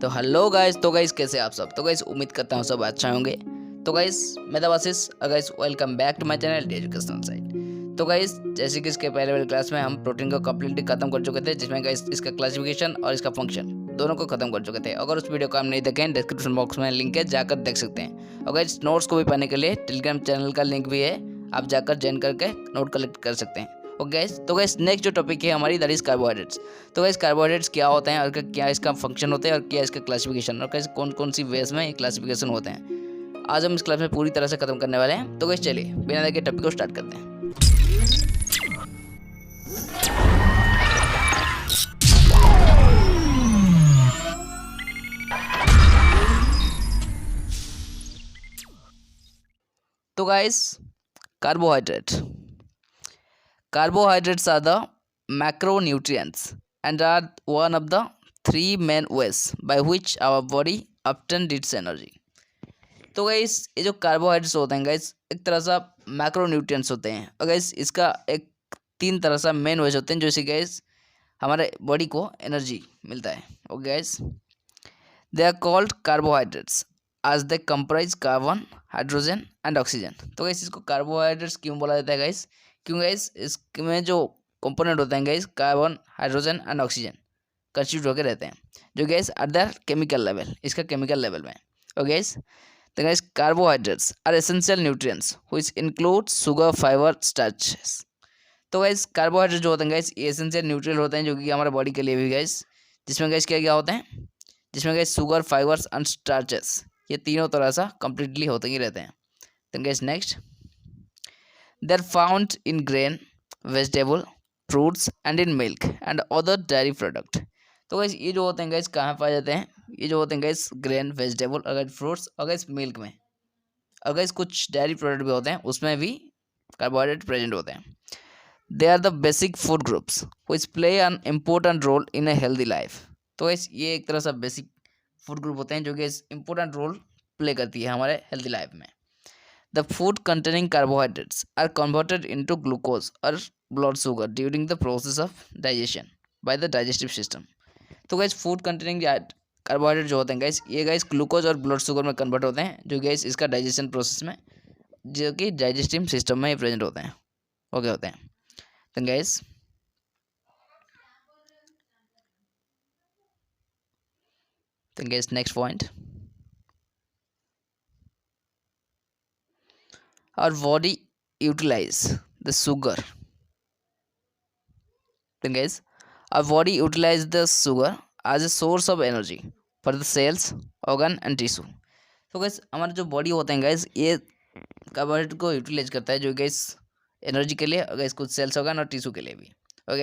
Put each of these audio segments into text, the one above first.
तो hello guys. तो guys कैसे आप सब। तो गाइस उम्मीद करता हूँ सब अच्छा होंगे। तो गाइस मैं Devashish guys welcome back to my channel educational side. तो गाइस जैसे कि इसके पहले वाले क्लास में हम प्रोटीन को कम्प्लीटली खत्म कर चुके थे, जिसमें गाइस इसका क्लासिफिकेशन और इसका फंक्शन दोनों को खत्म कर चुके थे। अगर उस वीडियो को आप नहीं देखें, डिस्क्रिप्शन बॉक्स में लिंक है, जाकर देख सकते हैं। और गाइस नोट्स को भी पाने के लिए टेलीग्राम चैनल का लिंक भी है, आप जाकर ज्वाइन करके नोट कलेक्ट कर सकते हैं। ओके गाइस, तो गाइस नेक्स्ट जो टॉपिक है हमारी दैट इज कार्बोहाइड्रेट्स। तो गाइस कार्बोहाइड्रेट्स क्या होते हैं और क्या इसका फंक्शन होता है और क्या इसका क्लासिफिकेशन और कैसे कौन कौन सी वेज में ये क्लासिफिकेशन होते हैं, आज हम इस क्लास में पूरी तरह से खत्म करने वाले हैं। तो गाइस चलिए बिना देर के टॉपिक को स्टार्ट करते हैं। तो guys carbohydrates are the macronutrients and are one of the three main ways by which our body obtains its energy। तो गाइस ये जो कार्बोहाइड्रेट्स होते हैं गाइस एक तरह सा मैक्रोन्यूट्रिएंट्स होते हैं। और गाइस इसका एक तीन तरह सा मेन वेज होते हैं जो इसे गाइस हमारे बॉडी को एनर्जी मिलता है। Okay guys, they are called carbohydrates as they comprise carbon, hydrogen and oxygen. तो गाइस इसको कार्बोहाइड्रेट्स क्यों बोला जाता है गाइस, क्यों गाइस इसमें जो कंपोनेंट होते हैं guys carbon, hydrogen and oxygen constitute होकर रहते हैं, जो guys at the chemical level, इसका केमिकल लेवल में। ओके गाइस, तो guys carbohydrates are essential nutrients which include sugar, fibre, starches. तो गाइस कार्बोहाइड्रेट जो होते हैं गाइस ये एसेंशियल न्यूट्रिएंट होते हैं जो कि हमारे बॉडी के लिए भी गाइस, जिसमें गाइस क्या क्या होते हैं, जिसमें guys sugar, fibres and starches, ये तीनों तरह सा कंप्लीटली होते ही रहते हैं। तो guys next, they are found in grain, vegetable, fruits and in milk and other dairy product. तो गाइस ये जो होते हैं गाइस कहाँ पाए जाते हैं, ये जो होते हैं गाइस ग्रेन, वेजिटेबल और गाइस फ्रूट्स और गाइस मिल्क में, और गाइस कुछ डेयरी प्रोडक्ट भी होते हैं उसमें भी कार्बोहाइड्रेट प्रेजेंट होते हैं। They are the basic food groups which play an important role in a healthy life. तो गाइस ये एक तरह से बेसिक फूड ग्रुप होते हैं जो कि इम्पोर्टेंट रोल प्ले करती है हमारे हेल्दी लाइफ में। The food containing carbohydrates are converted into glucose और blood sugar during the process of digestion by the digestive system. तो गाइस फूड कंटेनिंग कार्बोहाइड्रेट जो होते हैं गाइस ये गाइस ग्लूकोज और ब्लड शुगर में कन्वर्ट होते हैं, जो गाइस इसका डाइजेशन प्रोसेस में, जो कि डाइजेस्टिव सिस्टम में ही प्रेजेंट होते हैं। ओके होते हैं। तो guys next point, our body utilize the sugar। then guys our body utilize the sugar as a source of energy for the cells, organ and tissue। तो guys हमारा जो body होता है guys ये कार्बोहाइड्रेट को यूटिलाइज करता है, जो guys एनर्जी के लिए और guys कुछ सेल्स, ऑर्गन और टिश्यू के लिए भी। और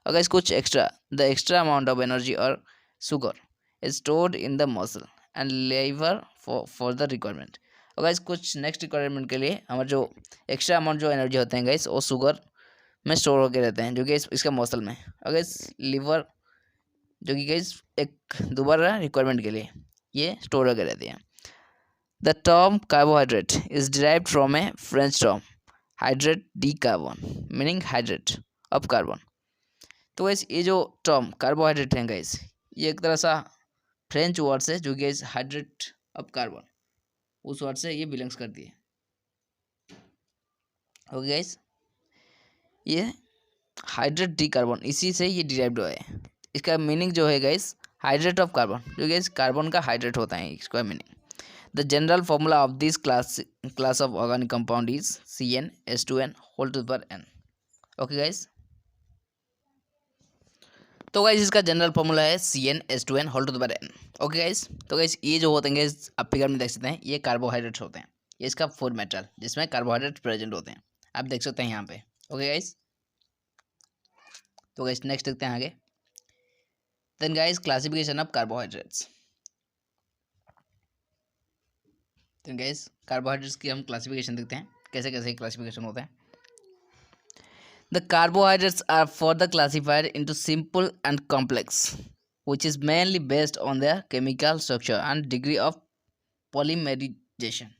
guys कुछ extra the extra amount of energy और sugar is stored in the muscle and liver for the requirement. और गाइस कुछ नेक्स्ट रिक्वायरमेंट के लिए हमारे जो एक्स्ट्रा अमाउंट जो एनर्जी होते हैं गाइस वो शुगर में स्टोर होकर रहते हैं, जो कि इसका मसल में, और गाइस लीवर जो कि गाइस एक दोबारा रिक्वायरमेंट के लिए ये स्टोर होकर रहती है। The term carbohydrate is derived from A French term hydrate D carbon meaning hydrate of carbon. तो गाइस ये जो टर्म कार्बोहाइड्रेट है गाइस ये एक तरह सा फ्रेंच वर्ड से, जो कि हाइड्रेट ऑफ कार्बन, उस वर्ड से ये बिलोंग्स करती है। ओके गाइस, ये हाइड्रेट डी कार्बन इसी से ये डिराइव्ड हुआ है। इसका मीनिंग जो है गाइस हाइड्रेट ऑफ कार्बन, जो गाइस कार्बन का हाइड्रेट होता है इसका meaning. The general formula of this class of organic compound is CnH2n whole to the power n। Okay guys, तो गाइस इसका जनरल फॉर्मूला है CnH2n whole to the power n। Okay guys, तो guys ये जो होते हैं guys आप figure में देख सकते हैं ये कार्बोहाइड्रेट्स होते हैं, ये इसका फूड मेटल जिसमें कार्बोहाइड्रेट्स प्रेजेंट होते हैं, आप देख सकते हैं यहाँ पे। ओके गाइस, तो गाइस नेक्स्ट देखते हैं आगे। Then guys classification of carbohydrates. Then guys carbohydrates की हम क्लासिफिकेशन देखते हैं कैसे कैसे क्लासिफिकेशन होते हैं। The carbohydrates are further classified into simple and complex, which is mainly based on their chemical structure and degree of polymerization।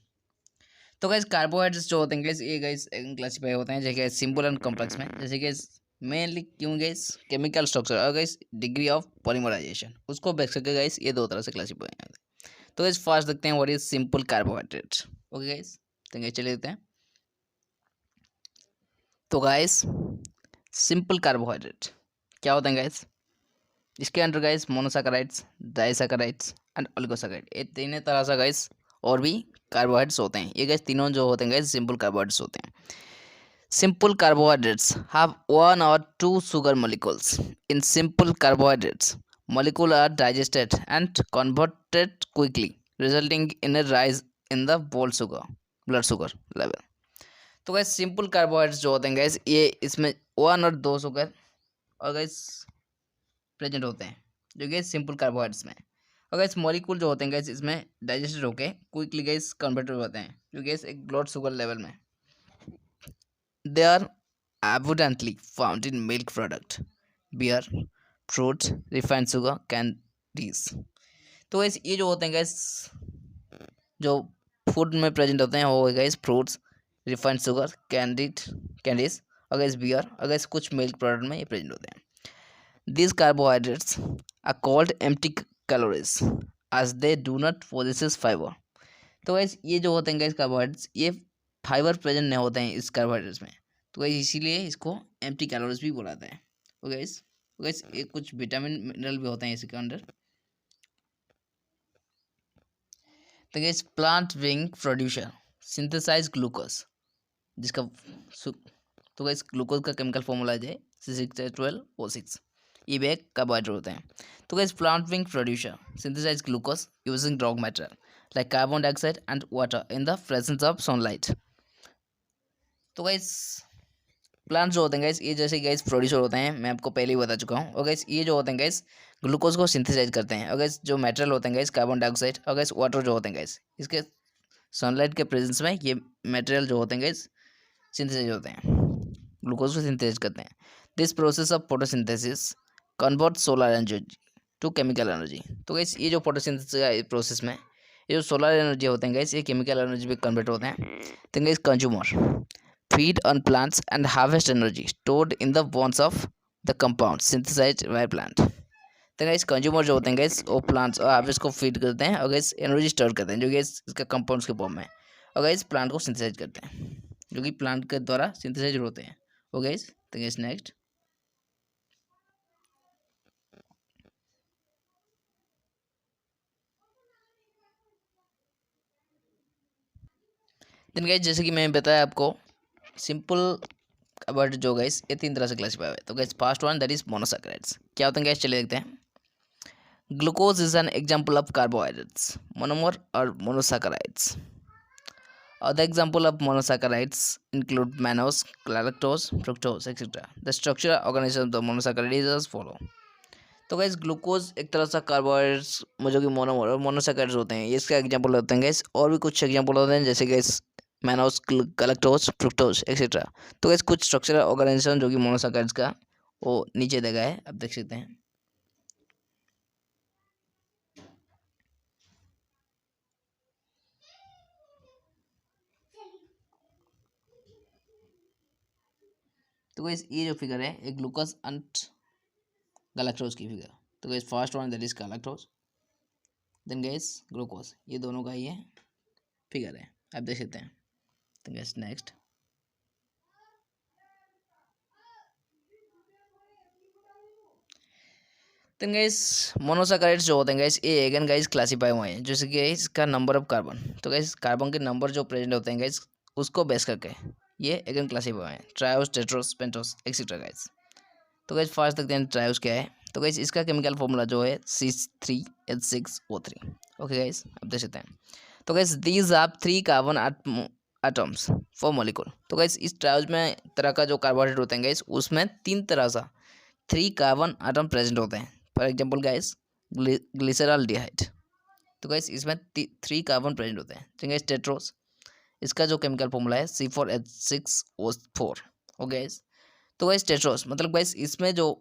तो guys carbohydrates जो होते हैं गाइस ये गाइस क्लासिफाई होते हैं जैसे सिंपल एंड कॉम्प्लेक्स में, जैसे कि मेनली क्यों गाइस केमिकल स्ट्रक्चर और गाइस डिग्री ऑफ पॉलीमराइजेशन उसको बेस करके गाइस ये दो तरह से क्लासिफाई होते हैं। तो गाइस फर्स्ट देखते हैं what is simple carbohydrate. Okay guys, तो गाइस चलिए देखते हैं। तो गाइस सिंपल कार्बोहाइड्रेट क्या होते हैं गाइस, इसके under guys monosaccharides, disaccharides and oligosaccharide, ये तीन तरह से गाइस और भी कार्बोहाइड्रेट्स होते हैं। ये गाइस तीनों जो होते हैं गाइस सिंपल कार्बोहाइड्रेट्स होते हैं। Simple carbohydrates have one or two sugar molecules. In simple carbohydrates, molecules are digested and converted quickly, resulting in a rise in the blood sugar level. तो गैस सिंपल कार्बोहाइड्रेट्स जो होते हैं gas ये इसमें one और दो sugar और gas present होते हैं जो गैस सिंपल कार्बोहाइड्रेट्स में। और गैस मॉलिक्यूल जो होते हैं गैस इसमें डाइजेस्टेड होके क्विकली गैस कन्वर्टेड होते हैं जो गैस एक ब्लड शुगर लेवल में। They are abundantly found in milk product, beer, fruits, refined sugar, candies. तो गैस ये जो होते हैं गैस जो फूड में प्रेजेंट होते हैं वो है gas fruits, refined sugar, candies और गैस बियर और गैस कुछ मिल्क प्रोडक्ट में ये प्रेजेंट होते हैं। These carbohydrates are called empty calories as they do not possess fiber. तो गैस ये जो होते हैं गैस कार्बोहाइड्रेट्स ये फाइबर प्रेजेंट नहीं होते हैं इस कार्बोहाइड्रेट्स में, तो गैस इसीलिए इसको एम्प्टी कैलोरीज भी बोला जाता है। तो गैस ये कुछ विटामिन मिनरल भी होते हैं इसके अंदर। तो guys plant being producer synthesise glucose जिसका तो गैस ग्लूकोज का केमिकल फॉर्मूला है C6H12O6, ये भी एक कार्बोहाइड्रेट होते हैं। तो guys plant being producer synthesise glucose using raw material like carbon dioxide and water in the presence of sunlight. तो गैस प्लांट जो होते हैं गैस ये जैसे गैस प्रोड्यूसर होते हैं, मैं आपको पहले ही बता चुका हूँ। और गैस ये जो होते हैं गैस ग्लूकोज को सिंथेसाइज करते हैं। और गैस जो मटेरियल होते हैं गैस कार्बन डाइऑक्साइड और गैस वाटर जो होते हैं गैस इसके सनलाइट के प्रेजेंस में ये मटेरियल जो होते हैं गैस सिंथेसाइज होते हैं, ग्लूकोज को सिंथेसाइज करते हैं। This process of photosynthesis convert solar energy to chemical energy. तो गैस ये जो फोटोसिंथेसिस प्रोसेस में ये जो सोलर एनर्जी होते हैं गैस ये केमिकल एनर्जी में कन्वर्ट होते हैं। तो gas consumer feed on plants and harvest energy stored in the bonds of the compound synthesized by plant। तो गैस कंज्यूमर जो होते हैं गैस वो प्लांट्स और हार्वेस्ट को फीड करते हैं और गैस एनर्जी स्टोर करते हैं जो गैस इसका कंपाउंड्स के फॉर्म में, और गैस प्लांट को सिंथेसाइज करते हैं जो कि प्लांट के द्वारा सिंथेसाइज होते हैं। वो गैस तो गैस नेक्स्ट देन गैस जैसे कि मैंने बताया आपको सिंपल कार्बोहाइड्रेट जो गैस ये तीन तरह से क्लासिफाई हुआ है। तो guys first one that is monosaccharides क्या होते हैं गैस चलिए देखते हैं। Glucose is an example of carbohydrates monomer और monosaccharides. Other example of monosaccharides include mannose, galactose, fructose, etc. The structure organism of the monosaccharide is as follow। तो guys glucose एक तरह से कार्बोहाइड्रेट्स जो कि मोनोमर और मोनोसैकेराइड्स होते हैं, ये इसका एग्जांपल होते हैं गैस। और भी कुछ एग्जांपल होते हैं जैसे gas mannose, galactose, fructose etcetera. तो गैस कुछ स्ट्रक्चरल ऑर्गेनाइजेशन जो कि मोनोसैकेराइड्स का वो नीचे देखा है, आप देख सकते हैं। तो गैस ये जो फिगर है एक ग्लूकोज एंड गैलेक्टोज की फिगर। तो guys first one that is galactose then guys glucose, ये दोनों का ये फिगर है, आप देख सकते हैं। तो गैस नेक्स्ट तो गैस मोनोसैकेराइड्स जो होते हैं गैस ये अगेन गैस क्लासीफाई हुए हैं जैसे कि इसका नंबर ऑफ कार्बन। तो गैस कार्बन के नंबर जो प्रेजेंट होते हैं गैस उसको बेस करके ये अगेन क्लासीफाई हुए हैं, triose, Tedros, pentose etcetera gas. तो गैस फर्स्ट देखते हैं ट्रायोस क्या है। तो गैस इसका केमिकल फॉर्मूला जो है C3H6O3। ओके गैस आप देख सकते हैं। तो guys these are 3 carbon atoms for molecule. तो गैस इस ट्रायोस में तरह का जो कार्बोहाइड्रेट होते हैं गैस उसमें 3 तरह सा 3 कार्बन एटम प्रेजेंट होते हैं। For example gas glyceraldehyde. तो गैस इसमें 3 कार्बन प्रेजेंट होते हैं। तो गैस टेट्रोस इसका जो केमिकल फॉर्मूला है C4H6O4। ओके गैस तो गैस टेट्रोस मतलब गैस इसमें जो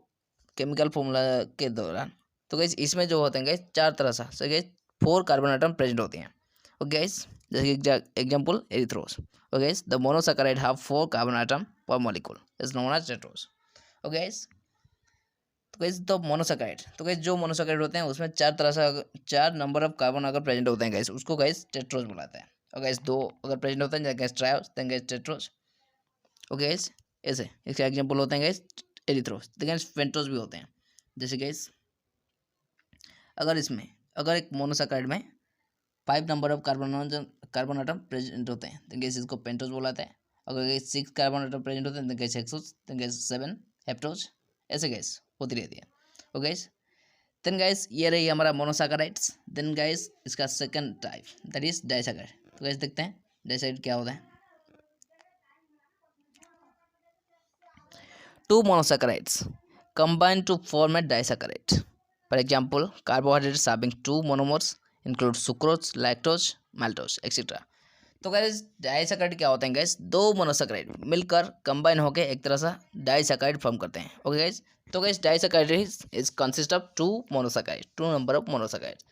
केमिकल फॉर्मूला के दौरान तो गैस इसमें जो होते हैं गैस 4 तरह सा so guys 4 carbon atom present होते हैं। ओके गैस जैसे example erythrose. Okay guys the monosaccharide have 4 carbon atom per molecule is known as tetrose. Okay guys. तो गाइस तो मोनोसैकेराइड, तो गाइस जो मोनोसैकेराइड होते हैं उसमें चार तरह से 4 नंबर ऑफ कार्बन अगर प्रेजेंट होते हैं गाइस, उसको गाइस टेट्रोज बुलाते हैं। और गाइस 2 अगर प्रेजेंट होते हैं guys triose, then guys tetrose. Okay guys, ऐसे इसके एग्जांपल होते हैं guys erythrose, then guys pentose भी होते हैं। जैसे गाइस अगर एक मोनोसैकेराइड में 5 number of carbon atom present होते हैं, देन गाइस इसको पेंटोज बुलाते हैं। अगर गाइस 6 कार्बन आटम प्रेजेंट होते हैं, then guys hexose, then guys 7 heptose. ऐसे गाइस होती रहती है। ओके गाइस, देन गाइस ये रही हमारा मोनोसैकेराइड्स। देन गाइस इसका second type that is disaccharide. तो गाइस देखते हैं डाइसैकेराइड क्या होता है। 2 monosaccharides combine to form a disaccharide. For example, carbohydrates having 2 monomers include sucrose, lactose, maltose, etc. तो गाइस डाइसैकेराइड क्या होते हैं गाइस, 2 मोनोसैकेराइड मिलकर कंबाइन होकर एक तरह सा डाइसैकेराइड फॉर्म करते हैं। ओके गाइस, तो guys disaccharide is consist of 2 monosaccharide, 2 number of monosaccharide.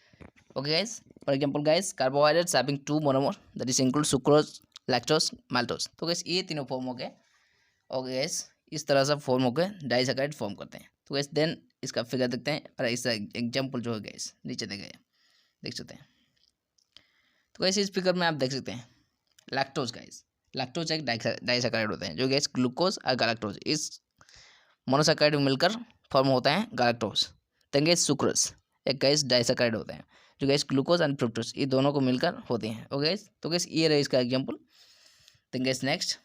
Okay guys, for example guys carbohydrates having 2 monomer that is include sucrose, lactose, maltose. तो गाइस ये तीनों फॉर्म हो गए। ओके गाइस, इस तरह से फॉर्म होकर डाइसैकेराइड फॉर्म करते हैं। तो गाइस देन इसका फिगर देखते हैं और इसका एग्जांपल जो है गाइस नीचे देख सकते हैं। तो गाइस इस फिगर में आप देख सकते हैं लैक्टोज गाइस, लैक्टोज एक डाइसैकेराइड होते हैं जो गैस ग्लूकोज और गैलेक्टोज इस मोनोसैकेराइड में मिलकर फॉर्म होता है गैलेक्टोज। देन गैस सुक्रोज एक गैस डाइसैकेराइड होते हैं जो गैस ग्लूकोज एंड फ्रुक्टोज ये दोनों को मिलकर होते हैं। ओके गैस, तो गैस ये रहे इसका example. Then guys next,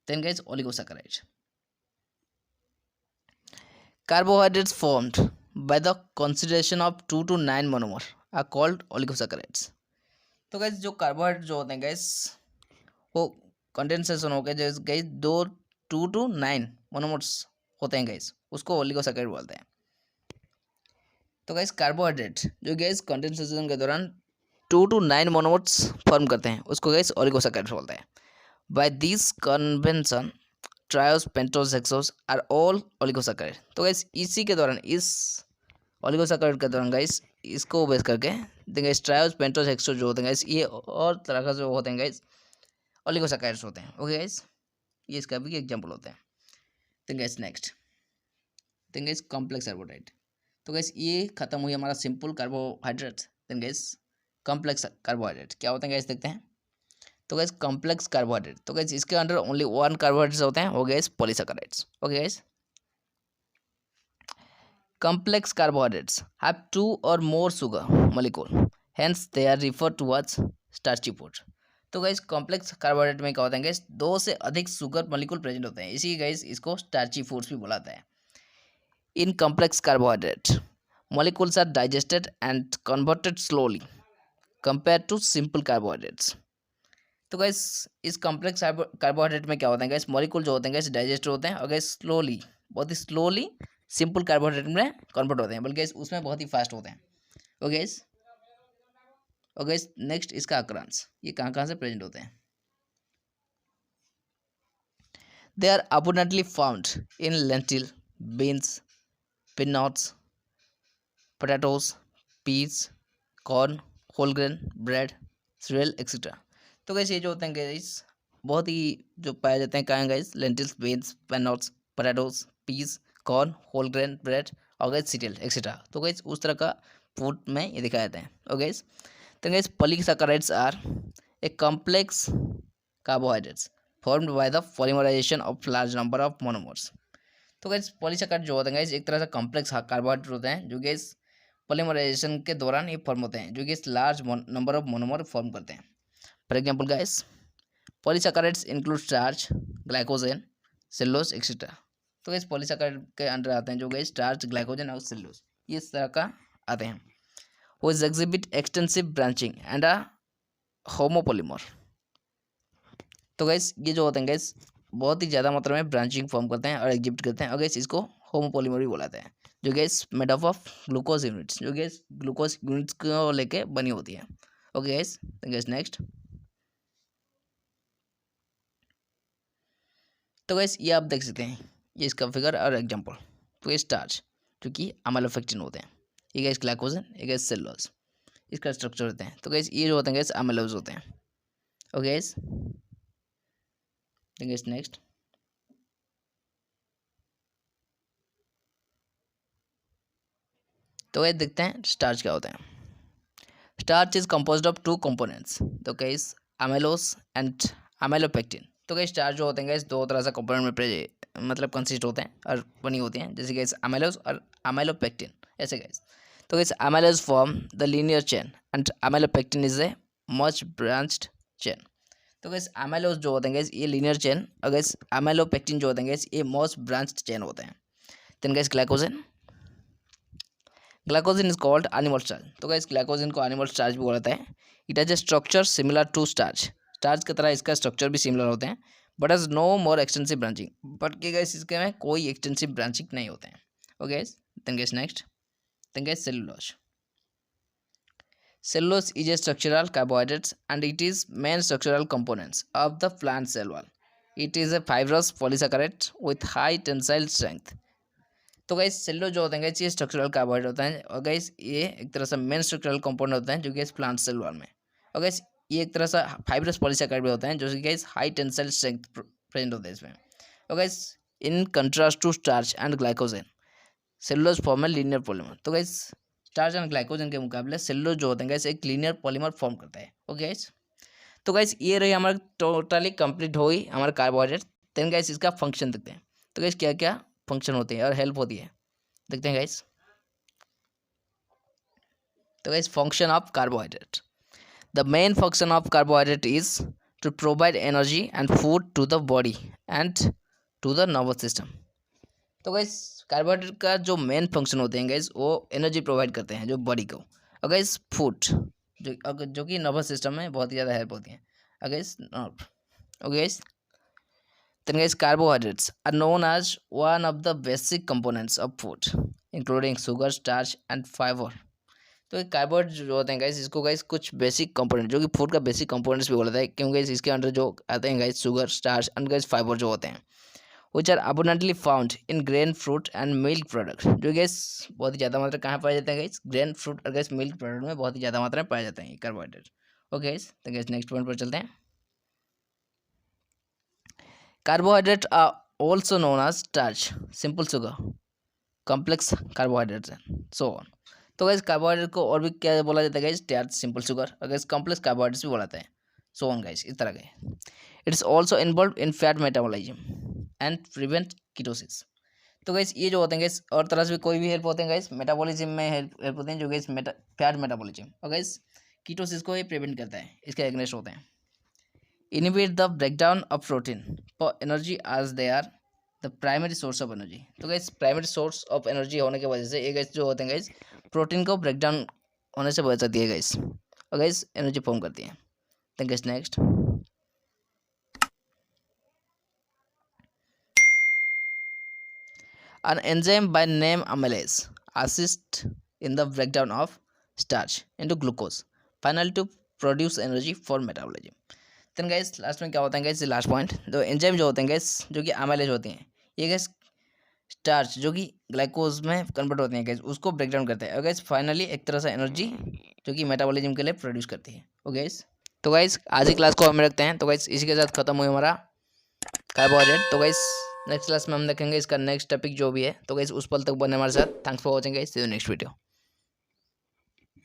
then guys oligosaccharide. Carbohydrates formed by the consideration of 2 to 9 monomer are called oligosaccharides. तो गैस जो कार्बोहाइड्रेट जो होते हैं गैस वो कंडेंसेशन हो गया जैसे गैस 2 to 9 मोनोमर्स होते हैं गैस, उसको ओलिगोसैकेराइड बोलते हैं। तो गैस कार्बोहाइड्रेट जो गैस कंडेंसेशन के दौरान 2 to 9 मोनोमर्स फॉर्म करते हैं उसको गैस ओलिगोसैकेराइड बोलते हैं। By this convention triose, pentose, hexose are all oligosaccharide. तो गैस इसी के दौरान इस ओलिगोसैकेराइड के दौरान गाइस इसको बेस करके देखिए ट्रायोस, पेंटोज, हेक्सोज जो होते हैं गाइस ये और तरह का जो होते हैं गाइस ओलिगोसैकेराइड्स होते हैं। ओके गाइस, ये इसका भी एग्जांपल होता है। Then guys next, then guys complex carbohydrate. तो गाइस ये खत्म हुई हमारा simple carbohydrate. Then guys complex carbohydrate क्या होते हैं गाइस देखते हैं। तो गाइस कॉम्प्लेक्स कार्बोहाइड्रेट तो गाइस इसके अंडर ओनली 1 कार्बोहाइड्रेट्स होते हैं वो guys polysaccharides. Okay guys, complex carbohydrates have 2 or more sugar molecule, hence they are referred to as starchy food. तो गाइस कॉम्प्लेक्स कार्बोहाइड्रेट में क्या होता है गाइस 2 से अधिक शुगर मॉलिक्यूल प्रेजेंट होते हैं, इसी गाइस इसको स्टार्ची फूड्स भी बुलाता है। इन complex carbohydrate molecules are digested and converted slowly compared to simple carbohydrates. तो गाइस इस कॉम्प्लेक्स कार्बोहाइड्रेट में क्या होता है गाइस मॉलिक्यूल जो होते हैं गाइस डाइजेस्ट होते हैं और गाइस स्लोली बहुत ही स्लोली सिंपल कार्बोहाइड्रेट में कन्वर्ट होते हैं, बल्कि गाइस उसमें बहुत ही फास्ट होते हैं। ओके गाइस, और गाइस नेक्स्ट इसका अकरेंस ये कहाँ से प्रेजेंट होते हैं। They are abundantly found in lentil, beans, peanuts, potatoes, peas, corn, whole grain, bread, cereal etcetera. तो गाइस ये जो होते हैं गाइस बहुत ही जो पाए जाते हैं कहाँ guys lentils, beans, peanuts, potatoes, peas, corn, whole grain, bread और गाइस सीरियल एक्सेट्रा। तो गाइस उस तरह का फूड में ये दिखाए जाते हैं। ओके गाइस, तो guys polysaccharides are a complex carbohydrates formed by the polymerisation of large number of monomers. तो गाइस पॉलीसैकेराइड जो होते हैं गाइस एक तरह से कॉम्प्लेक्स कार्बोहाइड्रेट होते हैं जो गाइस पॉलीमराइजेशन के दौरान ये फॉर्म होते हैं जो guys large number of monomer form करते हैं। For example guys polysaccharides include starch, glycogen, cellulose etcetera. तो गाइस पॉलीसैकेराइड के अंडर आते हैं जो गाइस स्टार्च, ग्लाइकोजन और सेलुलोज ये इस तरह का आते हैं। वो is exhibit extensive branching and a homopolymer. तो गाइस ये जो होते हैं गाइस बहुत ही ज़्यादा मात्रा में ब्रांचिंग फॉर्म करते हैं और एग्जिबिट करते हैं और गाइस इसको होमोपोलीमर भी बुलाते हैं जो gas made up of glucose units जो गैस ग्लूकोज यूनिट्स को लेके बनी होती है। ओके गैस, गैस नेक्स्ट, तो गैस ये आप देख सकते हैं ये इसका फिगर और एग्जांपल। तो ये स्टार्च जो कि अमाइलोपेक्टिन होते हैं, ये गैस ग्लाइकोजन, ये गैस सेलुलोज इसका स्ट्रक्चर होते हैं। तो गैस ये जो होते हैं गैस अमाइलोज होते हैं। ओके गैस, गैस नेक्स्ट, तो गाइस देखते हैं स्टार्च क्या होता है। Starch is composed of two components, तो गाइस अमाइलोस एंड अमाइलोपेक्टिन। तो गाइस स्टार्च जो होते हैं गाइस दो तरह से कंपोनेंट में मतलब कंसिस्ट होते हैं और बनी होती हैं, जैसे गाइस अमाइलोस और अमाइलोपेक्टिन ऐसे गाइस। तो guys amylose form the linear chain and amylopectin is a much branched chain. तो गाइस अमाइलोस जो होते हैं गाइस ये लीनियर चेन और गाइस अमाइलोपेक्टिन जो होते हैं गाइस ये मच ब्रांच्ड चेन होते हैं। Then guys glycogen, glycogen is called animal starch. तो गाइस ग्लाइकोजन को एनिमल स्टार्च भी बोला जाता है। It has a structure similar to starch, starch की तरह इसका स्ट्रक्चर भी सिमिलर होते हैं, but has no more extensive branching, but के गाइस इसके में कोई एक्सटेंसिव ब्रांचिंग नहीं होते हैं। Okay guys, then guys next, then guys cellulose. Cellulose is a structural carbohydrates and it is main structural components of the plant cell wall. It is a fibrous polysaccharide with high tensile strength. तो guys cellulose जो होते हैं guys ये structural carbohydrate होता है और guys ये एक तरह से मेन स्ट्रक्चरल कंपोनेंट होता है जो कि प्लांट सेल वॉल में। और गाइस ये एक तरह से फाइब्रस पॉलीसैकेराइड भी होता है जो कि guys high tensile strength present होता है इसमें। और guys in contrast to starch and glycogen cellulose form a linear polymer. तो गाइस स्टार्च एंड ग्लाइकोजन के मुकाबले सेलुलोज जो होते हैं गाइस एक लीनियर पॉलीमर फॉर्म करता है। ओके गाइस, तो गाइस ये रही हमारा टोटली कंप्लीट हो गई हमारा कार्बोहाइड्रेट। देन गाइस इसका फंक्शन देखते हैं। तो गाइस क्या क्या फंक्शन होते हैं और हेल्प होती है देखते हैं गाइस। तो guys function of carbohydrate, the main function of carbohydrate is to provide energy and food to the body and to the nervous system. तो गाइस कार्बोहाइड्रेट का जो मेन फंक्शन होते हैं गाइस वो एनर्जी प्रोवाइड करते हैं जो बॉडी को, और गाइस फूड जो कि नर्वस सिस्टम में बहुत ही ज़्यादा हेल्प होती है। Okay guys, then guys carbohydrates are known as one of the basic components of food including sugar, starch and fiber. तो ये कार्बोहाइड्रेट जो होते हैं गाइस इसको गाइस कुछ बेसिक कंपोनेंट जो कि फूड का बेसिक कंपोनेंट्स भी बोला जाता है, क्योंकि गाइस इसके अंदर जो आते हैं guys sugar, starch and guys fibre जो होते हैं which are abundantly found in grain, fruit and milk product। जो गाइस बहुत ही ज़्यादा मात्रा कहाँ पाए जाते हैं गाइस ग्रेन, फ्रूट और गाइस मिल्क प्रोडक्ट में बहुत ही ज़्यादा मात्रा में पाए जाते हैं कार्बोहाइड्रेट। ओके गाइस, तो गाइस नेक्स्ट पॉइंट पर चलते हैं। Carbohydrates are also known as starch, simple sugar, complex carbohydrates and so on। तो गाइस कार्बोहाइड्रेट को और भी क्या बोला जाता है गाइस स्टार्च, सिंपल शुगर और गाइस कॉम्प्लेक्स कार्बोहाइड्रेट्स भी बोला जाता है सो ऑन गाइस इस तरह के। It is also involve in fat metabolism and prevent ketosis. तो गाइस ये जो होते हैं गाइस और तरह से कोई भी हेल्प होते हैं गाइस मेटाबॉलिज्म में हेल्प होते हैं जो गाइस फैट मेटाबॉलिज्म और गाइस कीटोसिस को ये प्रिवेंट करता है, इसके एग्नेस्ट होते हैं। Inhibit the breakdown of protein for energy as they are the primary source of energy। तो guys primary source of energy होने की वजह से ये गाइस जो होते हैं गाइस प्रोटीन को ब्रेकडाउन होने से बचाती है गाइस और गाइस एनर्जी फॉर्म करती है। Then guys next, an enzyme by name amylase assists in the breakdown of starch into glucose finally to produce energy for metabolism। Then guys last में क्या होता है गाइस लास्ट पॉइंट, जो enzyme जो होते हैं गाइस जो कि अमाइलेज होती हैं ये गाइस स्टार्च जो कि ग्लाइकोज में कन्वर्ट होते हैं गाइस उसको ब्रेक डाउन करते हैं और गाइस फाइनली एक तरह से एनर्जी जो कि मेटाबॉलिज्म के लिए प्रोड्यूस करती है। ओके गाइस, तो गाइस आज की क्लास को हम रखते हैं। तो गाइस इसी के साथ खत्म हुई हमारा कार्बोहाइड्रेट। तो गाइस नेक्स्ट क्लास में हम देखेंगे इसका नेक्स्ट टॉपिक जो भी है। तो गाइस उस पल तक बने हमारे साथ। Thanks for watching guys, see you next video.